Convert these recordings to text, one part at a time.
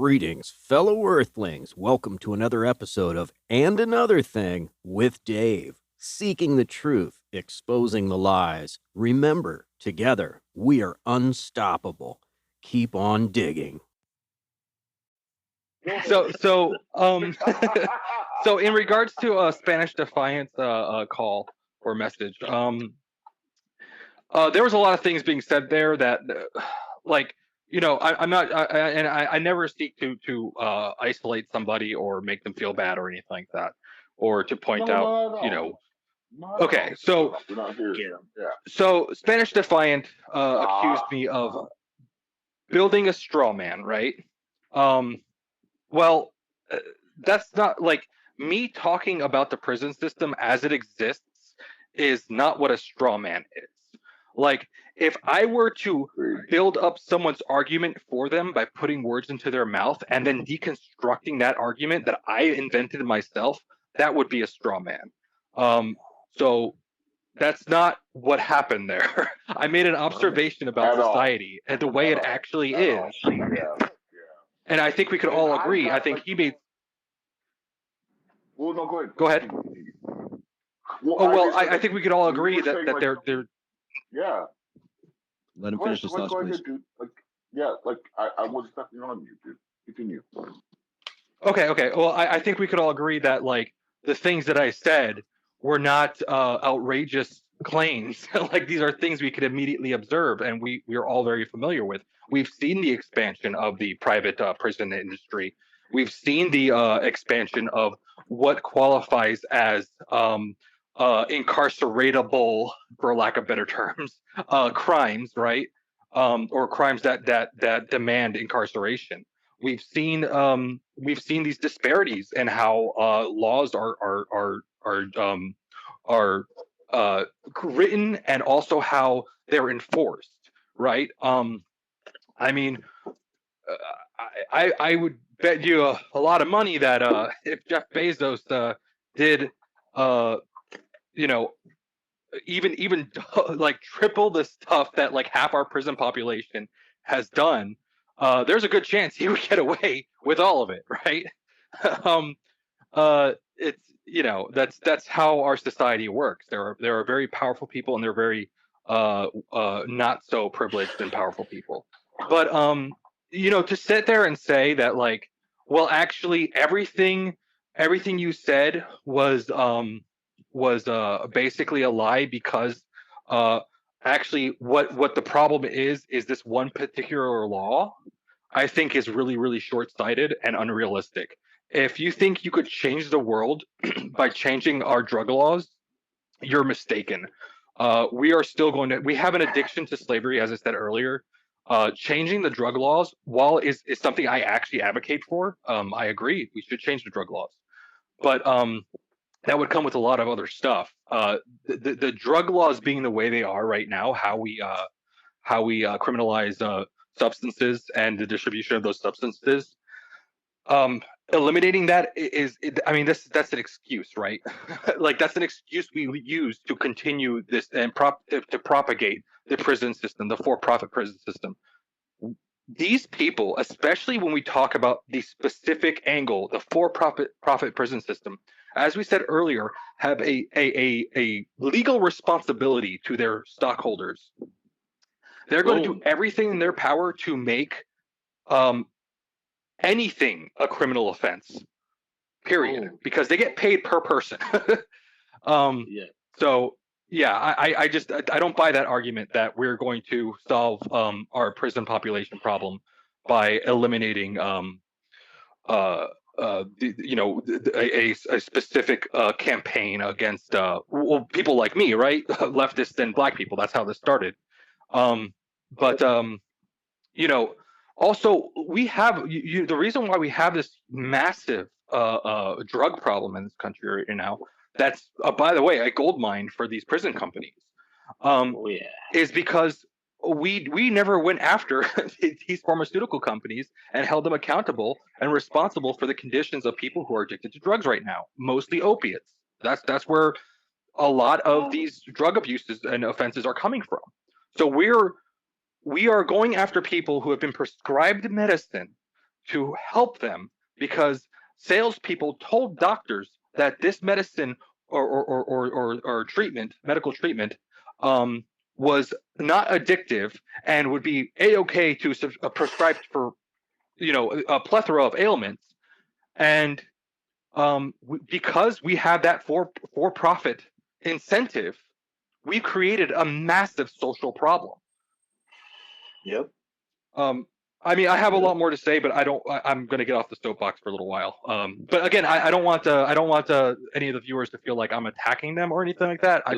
Greetings, fellow Earthlings. Welcome to another episode of And Another Thing with Dave. Seeking the truth, exposing the lies. Remember, together, we are unstoppable. Keep on digging. So in regards to Spanish Defiance call or message, there was a lot of things being said there that, like, I'm not, I never seek to isolate somebody or make them feel bad or anything like that, or to point out, Okay, so we're not here. Yeah. so Spanish Defiant accused me of building a straw man, right? Um, well, that's not like me talking about the prison system as it exists is not what a straw man is. Like, if I were to build up someone's argument for them by putting words into their mouth and then deconstructing that argument that I invented myself, that would be a straw man. So that's not what happened there. I made an observation about society and the way it actually is. Yeah. And I think we could all agree. I think he made. Well, no, go ahead. Go ahead. I think we could all agree that they're. Yeah. Let him finish his thoughts, go please. ahead, dude. I was definitely on mute, dude. Continue. Okay. Well, I think we could all agree that, like, the things that I said were not outrageous claims. Like, these are things we could immediately observe, and we are all very familiar with. We've seen the expansion of the private prison industry. We've seen the expansion of what qualifies as incarceratable, for lack of better terms, crimes, right? Or crimes that demand incarceration. We've seen these disparities and how laws are written, and also how they're enforced, right? I mean, I would bet you a lot of money that if Jeff Bezos did even like triple the stuff that like half our prison population has done, there's a good chance he would get away with all of it, right? It's that's how our society works. There are very powerful people, and there are very not so privileged and powerful people. But to sit there and say that, like, well, actually everything you said was basically a lie, because actually what the problem is this one particular law, I think is really, really short-sighted and unrealistic. If you think you could change the world by changing our drug laws, you're mistaken. We have an addiction to slavery, as I said earlier. Changing the drug laws, while is something I actually advocate for, I agree we should change the drug laws, but that would come with a lot of other stuff. The drug laws being the way they are right now, how we criminalize substances and the distribution of those substances, eliminating that that's an excuse, right? Like, that's an excuse we use to continue this and to propagate the prison system, the for-profit prison system. These people, especially when we talk about the specific angle, the for-profit prison system, as we said earlier, have a legal responsibility to their stockholders. They're going to do everything in their power to make anything a criminal offense, period, because they get paid per person. So yeah, I don't buy that argument that we're going to solve our prison population problem by eliminating a specific campaign against people like me, right? Leftists and black people. That's how this started. Also, we have the reason why we have this massive drug problem in this country right now. That's by the way, a gold mine for these prison companies. Is because we never went after these pharmaceutical companies and held them accountable and responsible for the conditions of people who are addicted to drugs right now, mostly opiates. That's where a lot of these drug abuses and offenses are coming from. So we are going after people who have been prescribed medicine to help them because salespeople told doctors that this medicine or treatment, medical treatment, was not addictive and would be a-okay to prescribe for a plethora of ailments. And because we have that for-profit incentive, we've created a massive social problem. Yep. I mean, I have a lot more to say, but I'm going to get off the soapbox for a little while. But again, I don't want any of the viewers to feel like I'm attacking them or anything like that. I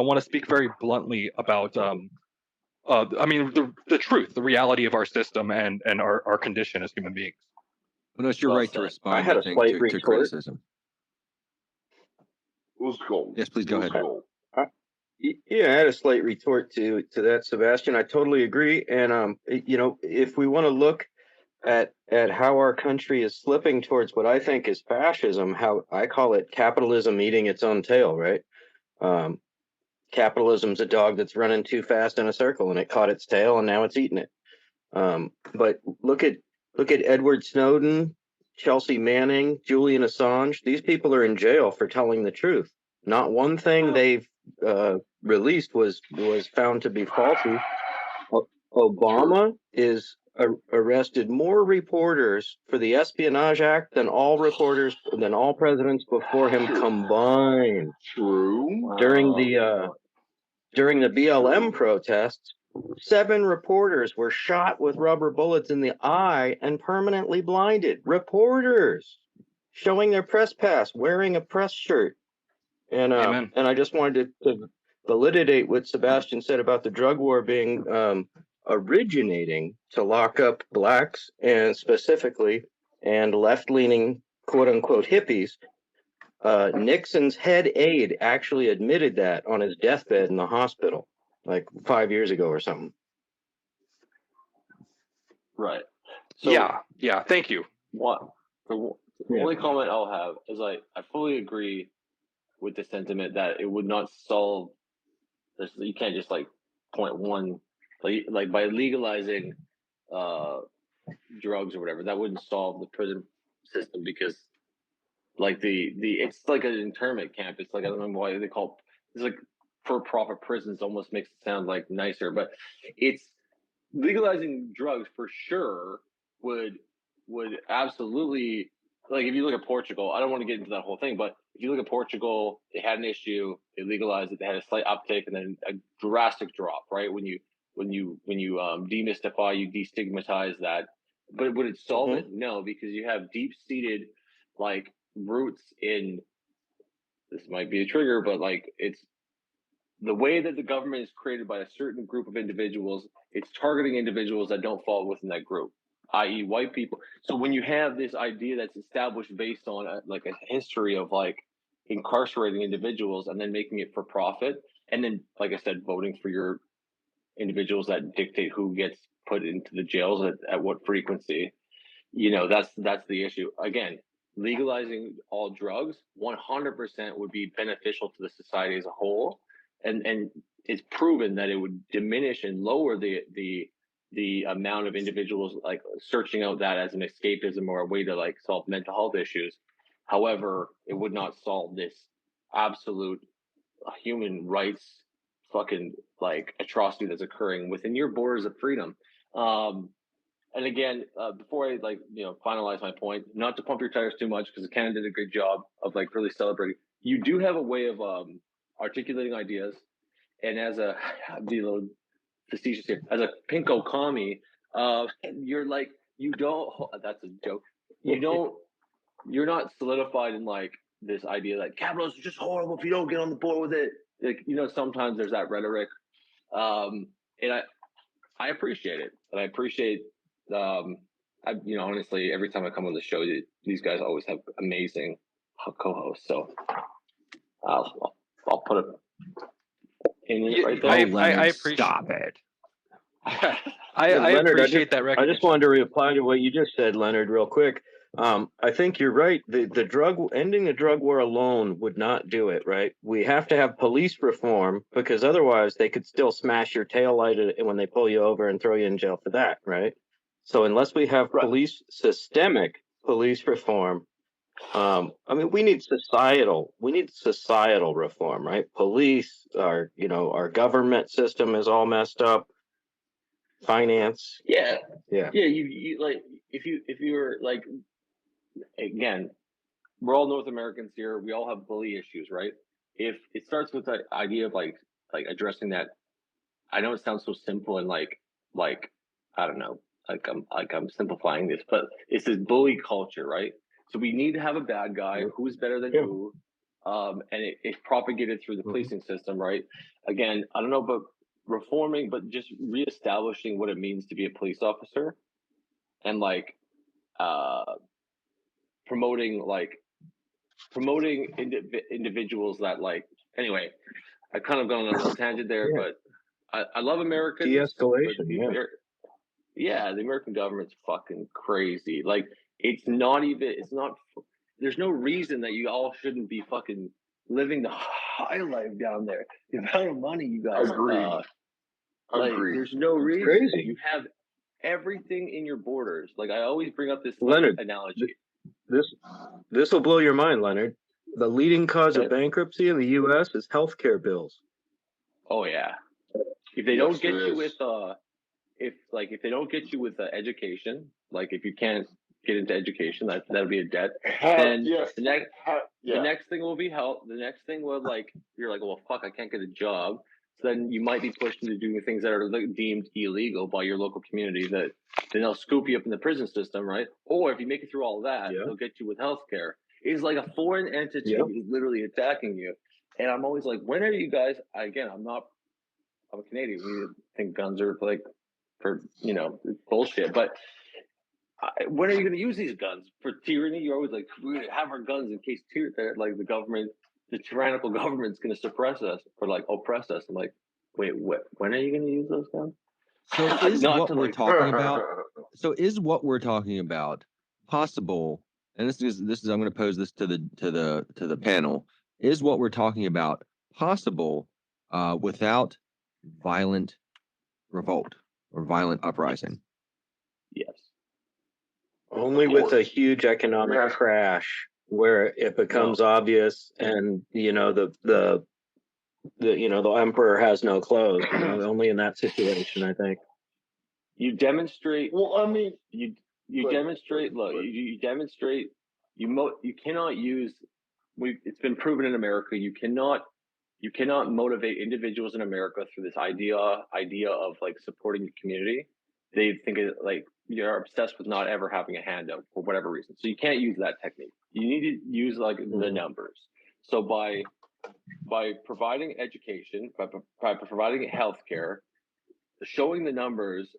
want to speak very bluntly about, I mean, the truth, the reality of our system and our condition as human beings. Well, no, it's your right to respond. I had a slight to retort. criticism. Who's gold? Yes, please go Who's ahead. gold? Yeah, I had a slight retort to that, Sebastian. I totally agree. And if we want to look at how our country is slipping towards what I think is fascism, how I call it capitalism eating its own tail, right? Capitalism's a dog that's running too fast in a circle, and it caught its tail, and now it's eating it. But look at Edward Snowden, Chelsea Manning, Julian Assange. These people are in jail for telling the truth. Not one thing they've released was found to be faulty. Obama is arrested more reporters for the Espionage Act than all presidents before him combined. True. During the BLM protests, 7 reporters were shot with rubber bullets in the eye and permanently blinded. Reporters showing their press pass, wearing a press shirt. And I just wanted to validate what Sebastian said about the drug war being originating to lock up blacks and specifically and left-leaning quote-unquote hippies. Nixon's head aide actually admitted that on his deathbed in the hospital like 5 years ago or something. Right. So Yeah. Thank you. The only comment I'll have is I fully agree with the sentiment that it would not solve this. You can't just like point one, like by legalizing drugs or whatever, that wouldn't solve the prison system because like it's like an internment camp. It's like, I don't remember why they call it's like for-profit prisons almost makes it sound like nicer, but it's legalizing drugs for sure would absolutely, like if you look at Portugal, I don't want to get into that whole thing, but if you look at Portugal, they had an issue, they legalized it, they had a slight uptake and then a drastic drop, right? When you demystify, you destigmatize that. But would it solve it? No, because you have deep-seated like roots in, this might be a trigger, but like it's the way that the government is created by a certain group of individuals, it's targeting individuals that don't fall within that group, i.e. white people. So when you have this idea that's established based on like a history of like incarcerating individuals and then making it for profit, and then, like I said, voting for your individuals that dictate who gets put into the jails at what frequency, that's the issue. Again, legalizing all drugs 100% would be beneficial to the society as a whole. And it's proven that it would diminish and lower the amount of individuals like searching out that as an escapism or a way to like solve mental health issues. However, it would not solve this absolute human rights fucking like atrocity that's occurring within your borders of freedom. And again, before I finalize my point, not to pump your tires too much because Canada did a great job of like really celebrating. You do have a way of articulating ideas, and as I'll be a little facetious here, as a pinko commie, you're like, you don't, that's a joke, you're not solidified in like this idea that capitalism is just horrible if you don't get on the board with it. Like, sometimes there's that rhetoric, and I appreciate it, and I appreciate honestly, every time I come on the show, these guys always have amazing co-hosts, so I'll put it in right there. I appreciate. Stop it. I Leonard, appreciate that I recognition. just wanted to reply to what you just said, Leonard, real quick. I think you're right. Ending the drug war alone would not do it, right? We have to have police reform because otherwise they could still smash your tail light when they pull you over and throw you in jail for that, right? So unless we have Right. systemic police reform, I mean, we need societal reform, right? Police, our government system is all messed up. Finance, Yeah. yeah. Yeah, you like if you're like, again, we're all North Americans here. We all have bully issues, right? If it starts with the idea of like addressing that, I know it sounds so simple and like I don't know, I'm simplifying this, but it's this bully culture, right? So we need to have a bad guy who's better than Yeah. who, and it's propagated through the Mhm. policing system, right? Again, I don't know about reforming, but just reestablishing what it means to be a police officer, and uh, promoting individuals that anyway. I kind of gone on a little tangent there, Yeah. but I love Americans, but De-escalation, yeah. yeah, the American government's fucking crazy. Like, it's not even, there's no reason that you all shouldn't be fucking living the high life down there. The amount of money you guys, Agreed. Agreed. there's no reason. crazy. You have everything in your borders. Like, I always bring up this Leonard, analogy. This will blow your mind, Leonard. The leading cause of Okay. bankruptcy in the U.S. is healthcare bills. Oh yeah. If they Yes, don't get it you is. with if they don't get you with education, like if you can't get into education, that'll be a debt. Then Yes. the next Yeah. the next thing will be health. The next thing will you're like, well, fuck, I can't get a job. So then you might be pushed into doing things that are deemed illegal by your local community. That then they'll scoop you up in the prison system, right? Or if you make it through all that, Yeah. they'll get you with healthcare. It's like a foreign entity Yeah. is literally attacking you. And I'm always like, when are you guys? Again, I'm a Canadian. We think guns are for bullshit. But when are you going to use these guns for tyranny? You're always like, we're going to have our guns in case the government, the tyrannical government's going to suppress us or oppress us. I'm like, wait, what? When are you going to use those guns? So is Not what to, we're like- talking about? So is what we're talking about possible? And this is I'm going to pose this to the panel. Is what we're talking about possible without violent revolt or violent uprising? Yes. Only Of with a course. huge economic Yeah. crash where it becomes obvious, and the emperor has no clothes. Only in that situation, I think. You demonstrate. Well, I mean, You Go ahead. demonstrate. Look, Go ahead. you demonstrate. You cannot use. It's been proven in America. You cannot motivate individuals in America through this idea of supporting your community. They think you're obsessed with not ever having a handout for whatever reason. So you can't use that technique. You need to use the numbers. So by providing education, by providing healthcare, showing the numbers,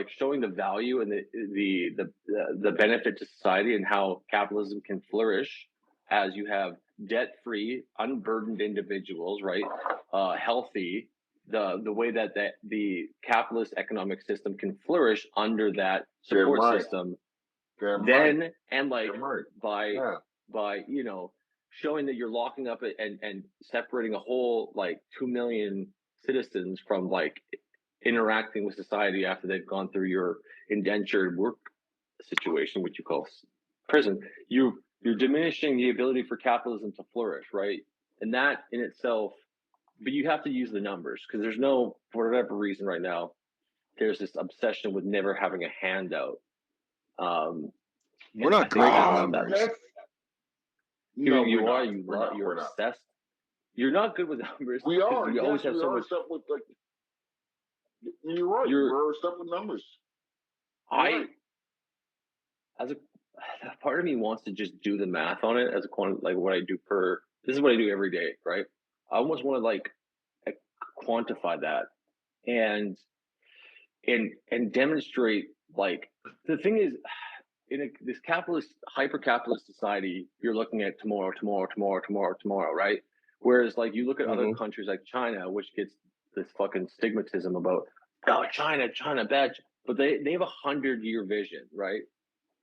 showing the value and the benefit to society and how capitalism can flourish as you have debt-free, unburdened individuals, right? Healthy, the way that the capitalist economic system can flourish under that support right. system. damn Then right. and Damn right. Yeah. by showing that you're locking up and separating a whole 2 million citizens from interacting with society after they've gone through your indentured work situation, which you call prison, you're diminishing the ability for capitalism to flourish, right? And that in itself, but you have to use the numbers because for whatever reason right now, there's this obsession with never having a handout. We're not great at numbers. That's- You're No, we're not. you're We're not. obsessed. You're not good with numbers. We are. We always Yes, have we so are much. stuff with You're right. We're stuff with numbers. I, as a part of me wants to just do the math on it as what I do this is what I do every day, right? I almost want to quantify that and demonstrate the thing is in this hyper capitalist society, you're looking at tomorrow, right? Whereas you look at other countries like China, which gets this fucking stigmatism about, oh, China bad, but they have 100-year vision, right?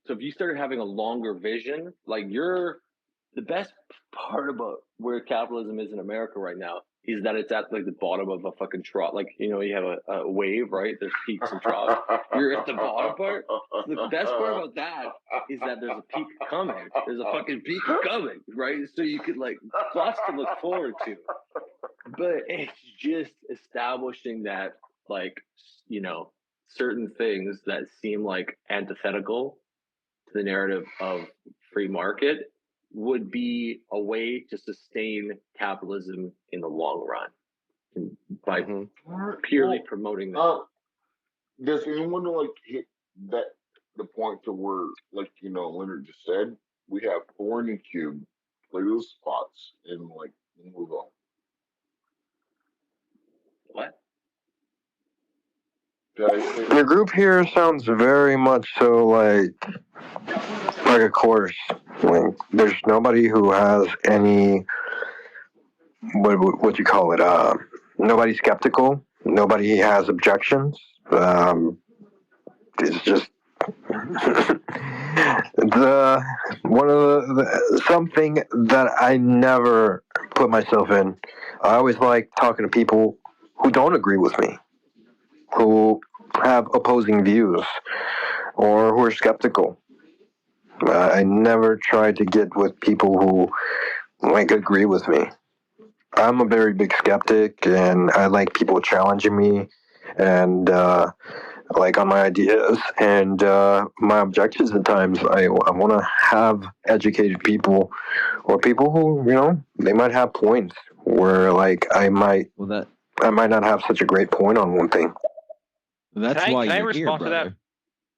So if you started having a longer vision, the best part about where capitalism is in America right now is that it's at like the bottom of a fucking trough. Like, you know, you have a wave, right? There's peaks and troughs. You're at the bottom part. The best part about that is that there's a peak coming. There's a fucking peak coming, right? So you could like lots to look forward to. But it's just establishing that, like, you know, certain things that seem like antithetical to the narrative of free market would be a way to sustain capitalism in the long run by purely promoting that. Does anyone like hit that the point to where, like Leonard just said, we have Thorn and Cube play those spots and like move on. What? The group here sounds very much so like a course. Like, there's nobody who has any what you call it. Nobody's skeptical. Nobody has objections. It's just something that I never put myself in. I always like talking to people who don't agree with me, who have opposing views, or who are skeptical. I never try to get with people who like agree with me. I'm a very big skeptic, and I like people challenging me and like on my ideas and my objectives. At times, I want to have educated people, or people who they might have points where like I might not have such a great point on one thing. That's Can why I you're respond here, to that? brother.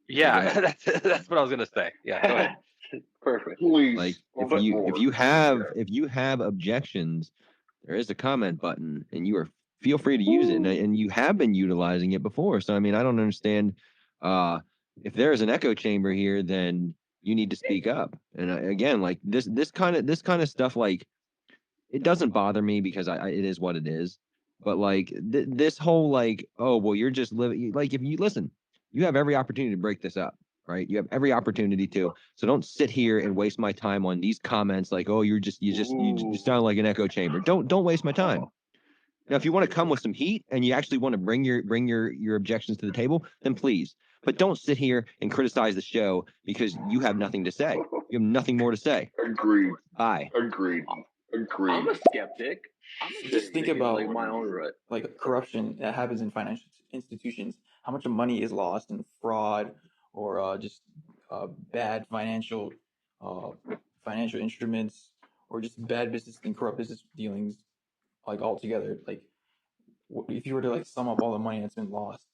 Yeah, that's what I was gonna say. Yeah, go ahead. Perfect. Please, Like but if you have objections, there is a comment button, and feel free to use it, and you have been utilizing it before. So I mean, I don't understand. If there is an echo chamber here, then you need to speak up. And again, like this kind of stuff, like it doesn't bother me because it is what it is. But like this whole like, oh well, you're just living, like, if you listen, you have every opportunity to break this up, right? You have every opportunity to. So don't sit here and waste my time on these comments like, oh, you just sound like an echo chamber. Don't waste my time. Now, if you want to come with some heat and you actually want to bring your objections to the table, then please. But don't sit here and criticize the show because you have nothing to say. You have nothing more to say. Agreed. Bye. Agreed. I'm a skeptic. Just think about like my own right. like corruption that happens in financial institutions. How much money is lost in fraud or just bad financial instruments, or just bad business and corrupt business dealings, like altogether. Like, if you were to like sum up all the money that's been lost,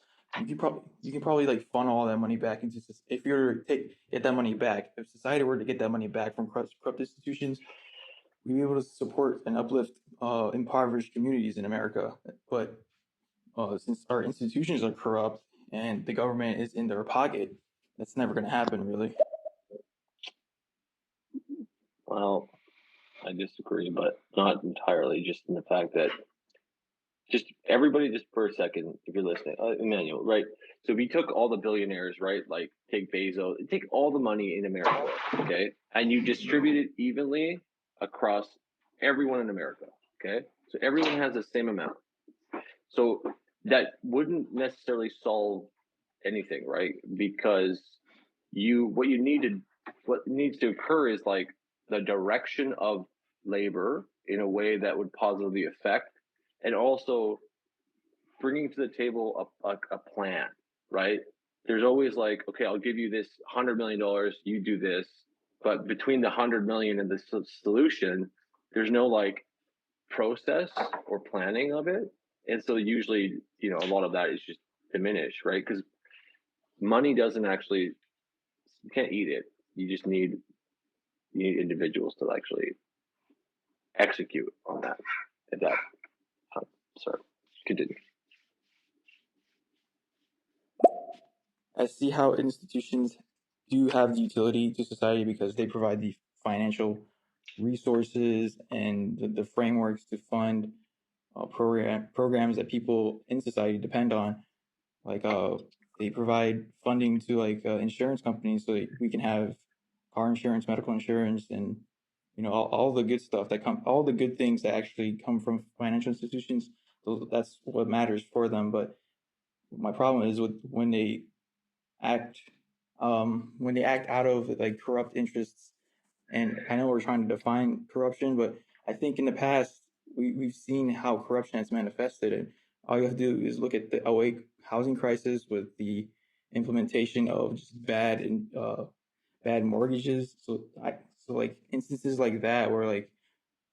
you can probably like funnel all that money back into, if you were to get that money back. If society were to get that money back from corrupt institutions, we'd be able to support and uplift impoverished communities in America. But since our institutions are corrupt and the government is in their pocket, that's never going to happen, really. Well, I disagree, but not entirely. Just in the fact that, just everybody, just for a second, if you're listening, Emmanuel, right? So if you took all the billionaires, right, like take Bezos, take all the money in America, okay, and you distribute it evenly across everyone in America, okay, so everyone has the same amount. So that wouldn't necessarily solve anything, right? Because what needs to occur is like the direction of labor in a way that would positively affect, and also bringing to the table a plan, right? There's always like, okay, I'll give you this $100 million, you do this, but between the 100 million and the solution, there's no like process or planning of it. And so usually, a lot of that is just diminished, right? Because money doesn't actually, you can't eat it. You just need individuals to actually execute on that. If that, sorry, continue. I see how institutions do have the utility to society because they provide the financial resources and the frameworks to fund programs that people in society depend on. Like they provide funding to like insurance companies so that we can have car insurance, medical insurance, and all the good stuff all the good things that actually come from financial institutions. That's what matters for them. But my problem is with act when they act out of like corrupt interests. And I know we're trying to define corruption, but I think in the past we've seen how corruption has manifested. And all you have to do is look at the '08 housing crisis with the implementation of just bad mortgages. So like instances like that where like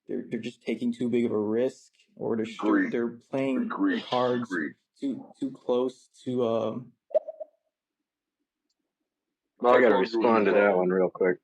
they're just taking too big of a risk, or Agreed. they're playing their Agreed. cards Agreed. too close to Well, I got to respond to that one real quick.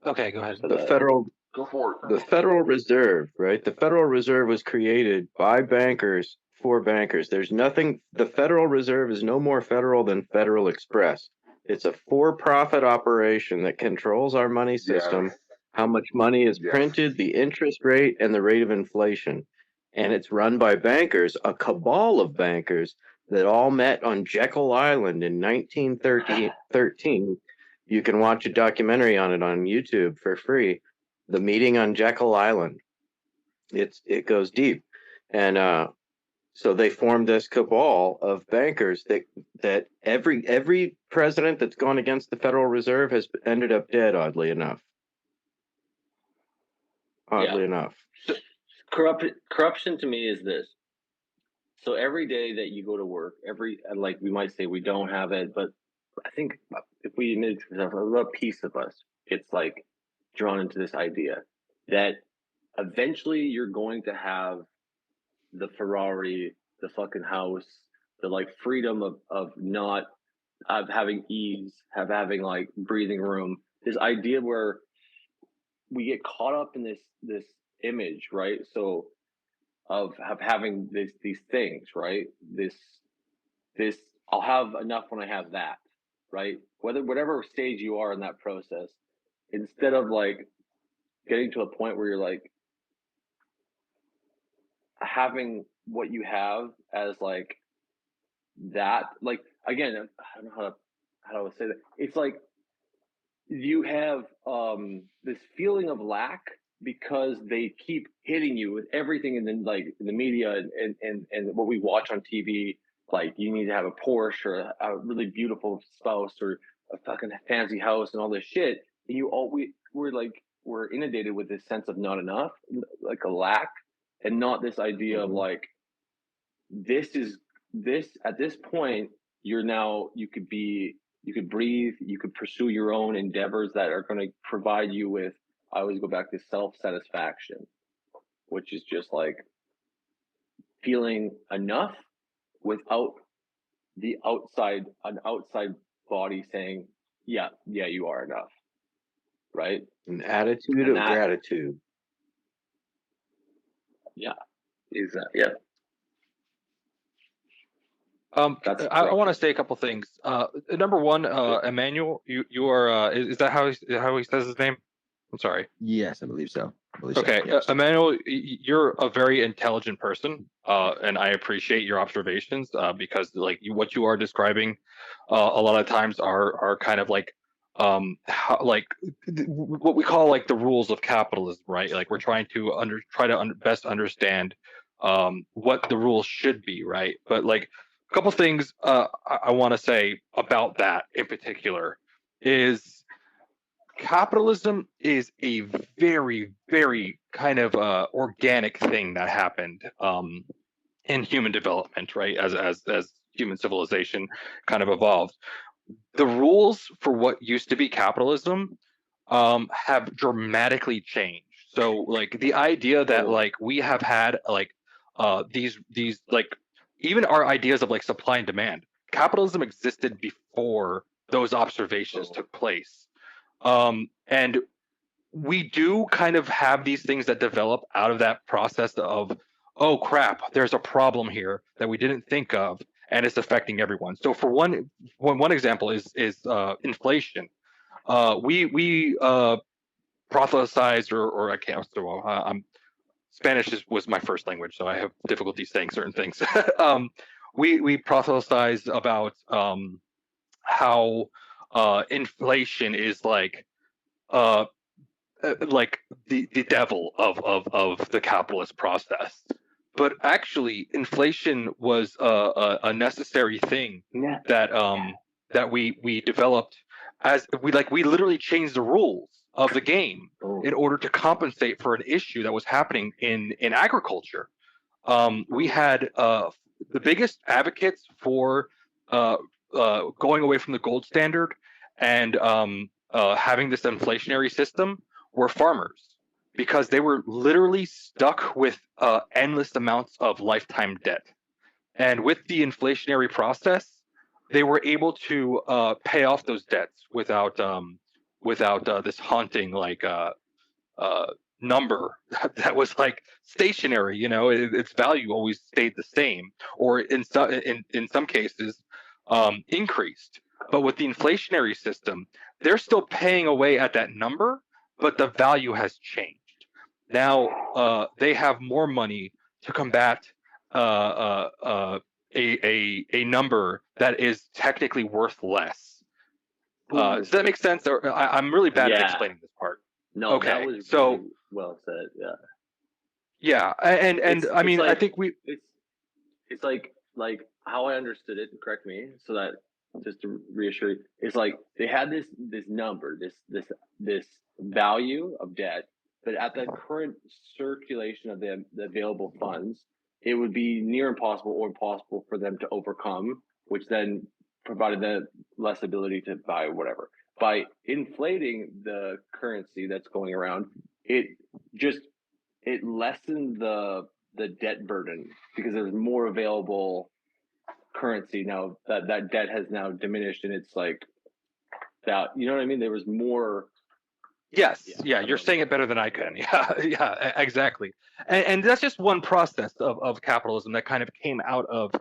Okay, go ahead. The federal Go for The it. Federal Reserve, right? The Federal Reserve was created by bankers for bankers. There's nothing, the Federal Reserve is no more federal than Federal Express. It's a for-profit operation that controls our money system, Yes. how much money is Yes. printed, the interest rate, and the rate of inflation. And it's run by bankers, a cabal of bankers that all met on Jekyll Island in 1913. You can watch a documentary on it on YouTube for free. The meeting on Jekyll Island. It goes deep. And so they formed this cabal of bankers that every president that's gone against the Federal Reserve has ended up dead, oddly enough. Oddly enough. Corruption to me is this. So every day that you go to work, like we might say we don't have it, but I think if we admit to a piece of us, it's like drawn into this idea that eventually you're going to have the Ferrari, the fucking house, the like freedom of not of having ease, having like breathing room. This idea where we get caught up in this image, right? So of having these things, right? This I'll have enough when I have that, right? Whatever stage you are in that process, instead of like getting to a point where you're like having what you have as like that, like again, I don't know how to say that. It's like you have this feeling of lack because they keep hitting you with everything in the media and what we watch on TV. Like you need to have a Porsche or a really beautiful spouse or a fucking fancy house and all this shit. And we're inundated with this sense of not enough, like a lack, and not this idea of like this at this point you could breathe, you could pursue your own endeavors that are going to provide you with, I always go back to self-satisfaction, which is just like feeling enough without an outside body saying, yeah, you are enough. Right? An attitude of gratitude. Yeah. Exactly. Yeah. I want to say a couple things. Number one, Emmanuel, you are is that how he says his name? I'm sorry. Yes, I believe so. Okay, Yes. Emmanuel, you're a very intelligent person, and I appreciate your observations because like what you are describing, a lot of times are kind of like what we call like the rules of capitalism, right? Like we're trying to best understand what the rules should be, right? But like a couple things I want to say about that in particular is capitalism is a very, very kind of organic thing that happened in human development, right? As human civilization kind of evolved. The rules for what used to be capitalism have dramatically changed. So like the idea that like we have had like these like even our ideas of like supply and demand, capitalism existed before those observations took place. And we do kind of have these things that develop out of that process of, oh crap, there's a problem here that we didn't think of, and it's affecting everyone. So for one example is inflation. We proselytized or I can't. So Spanish was my first language, so I have difficulty saying certain things. We proselytized about how inflation is like like the devil of the capitalist process. But actually, inflation was a necessary thing Yeah. that we developed as we literally changed the rules of the game in order to compensate for an issue that was happening in agriculture. We had the biggest advocates for going away from the gold standard and having this inflationary system were farmers, because they were literally stuck with endless amounts of lifetime debt. And with the inflationary process, they were able to pay off those debts without this haunting number that was like stationary. Its value always stayed the same, or in some cases increased. But with the inflationary system, they're still paying away at that number, but the value has changed. Now they have more money to combat a number that is technically worth less. Does that make sense? Or I'm really bad at Yeah. explaining this part. No, Okay, that was so- really well said. Yeah. Yeah, and It's- I mean, it's I like- think It's like how I understood it, and correct me, so that just to reassure you, it's like they had this number, this value of debt, but at the current circulation of the available funds, it would be near impossible or impossible for them to overcome, which then provided them less ability to buy whatever. By inflating the currency that's going around, it lessened the debt burden because there's more available currency now. That debt has now diminished, and it's like that. You know what I mean? There was more. Yes, Yeah, yeah, I you're don't know. saying it better than I can. Yeah, yeah, exactly. And that's just one process of capitalism that kind of came out of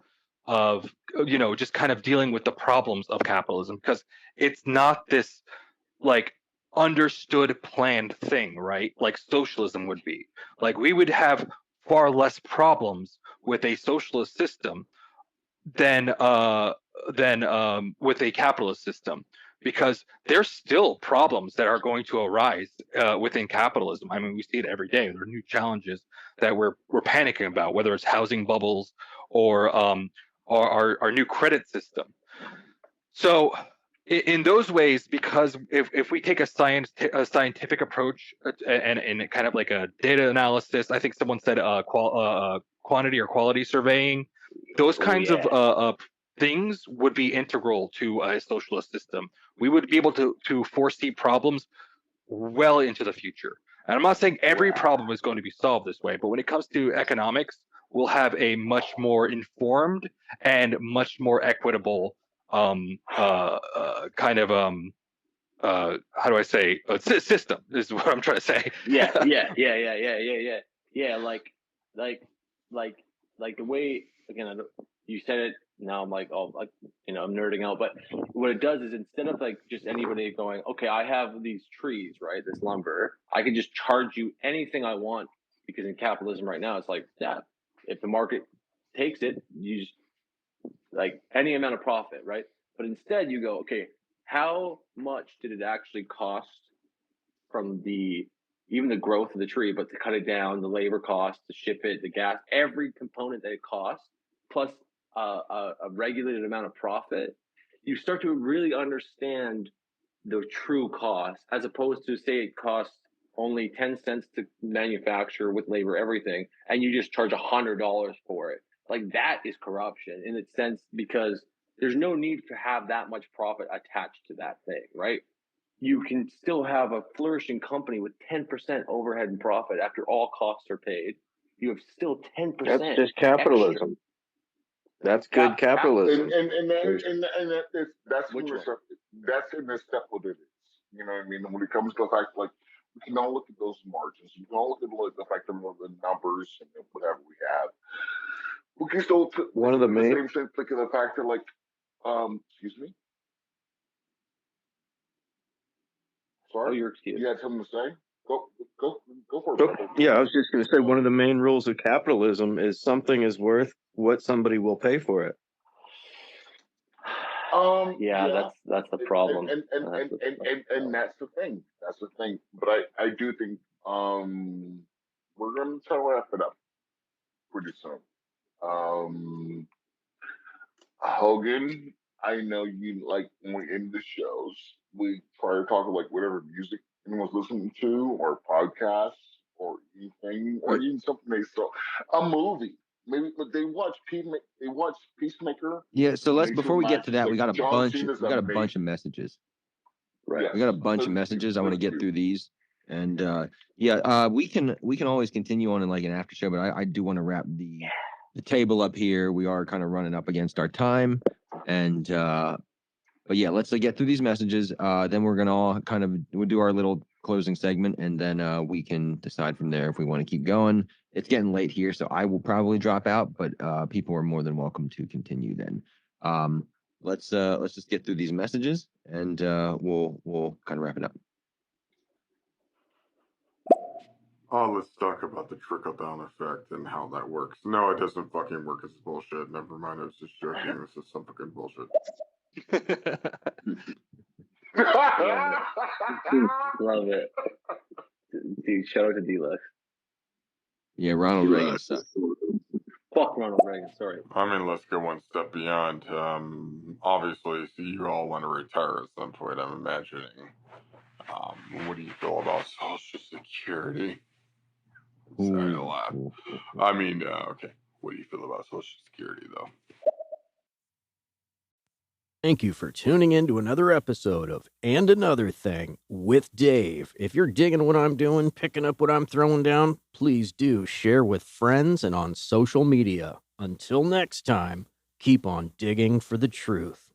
just kind of dealing with the problems of capitalism, because it's not this like understood planned thing, right? Like socialism would be. Like we would have far less problems with a socialist system than with a capitalist system, because there's still problems that are going to arise within capitalism. I mean, we see it every day. There are new challenges that we're panicking about, whether it's housing bubbles or our new credit system. So in those ways, because if we take a scientific approach and kind of like a data analysis, I think someone said quantity or quality surveying, those kinds of things would be integral to a socialist system. We would be able to foresee problems well into the future. And I'm not saying every problem is going to be solved this way, but when it comes to economics, we'll have a much more informed and much more equitable kind of how do I say system is what I'm trying to say. Yeah. Like the way, again, you said it. Now I'm like, oh, like, I'm nerding out. But what it does is, instead of like just anybody going, okay, I have these trees, right, this lumber, I can just charge you anything I want, because in capitalism right now, it's like, yeah, if the market takes it, you just like any amount of profit, right? But instead you go, okay, how much did it actually cost from even the growth of the tree, but to cut it down, the labor cost, to ship it, the gas, every component that it costs, plus a regulated amount of profit, you start to really understand the true cost, as opposed to, say, it costs only 10 cents to manufacture with labor, everything, and you just charge $100 for it. Like, that is corruption in its sense, because there's no need to have that much profit attached to that thing, right? You can still have a flourishing company with 10% overhead and profit after all costs are paid. You have still 10%. That's just capitalism. Extra. That's good capitalism. That's in the step what it is. You know what I mean? When it comes to the fact, like, we can all look at those margins. We can all look at the fact of the numbers and whatever we have. We can still One of the main same thing. Think of the fact that, like, excuse me. Sorry, Oh, you're excused. you had something to say? Go for Oh, it. yeah, I was just going to say, one of the main rules of capitalism is something is worth what somebody will pay for it. Yeah, Yeah, that's the problem. and that's the thing. That's the thing. But I do think we're gonna try to wrap it up pretty soon. Um, Hogan, I know you like when we end the shows, we try to talk like whatever music anyone's listening to, or podcasts, or anything, or even something they saw, a movie. Maybe but they watch Peacemaker, Yeah, so and let's they before feel we get to matches that, like John Cena's we got a amazing. bunch of messages. Right. Yes, We got a bunch of let's do. messages. I want to Let's get do. through these. And we can always continue on in like an after show, but I do want to wrap the table up here. We are kind of running up against our time. And but yeah, let's get through these messages. Then we're gonna all we'll do our little closing segment, and then we can decide from there if we want to keep going. It's getting late here, so I will probably drop out, but people are more than welcome to continue then. Let's just get through these messages, and we'll kind of wrap it up. Oh, let's talk about the trickle-down effect and how that works. No, it doesn't fucking work. It's bullshit. Never mind. I was just joking. This is some fucking bullshit. Love it. Dude, shout out to D-Lex. Yeah, Ronald Reagan sucks. Fuck Ronald Reagan, sorry. I mean, let's go one step beyond. Obviously, so you all want to retire at some point, I'm imagining. What do you feel about Social Security? Sorry to laugh. I mean, okay. What do you feel about Social Security, though? Thank you for tuning in to another episode of And Another Thing with Dave. If you're digging what I'm doing, picking up what I'm throwing down, please do share with friends and on social media. Until next time, keep on digging for the truth.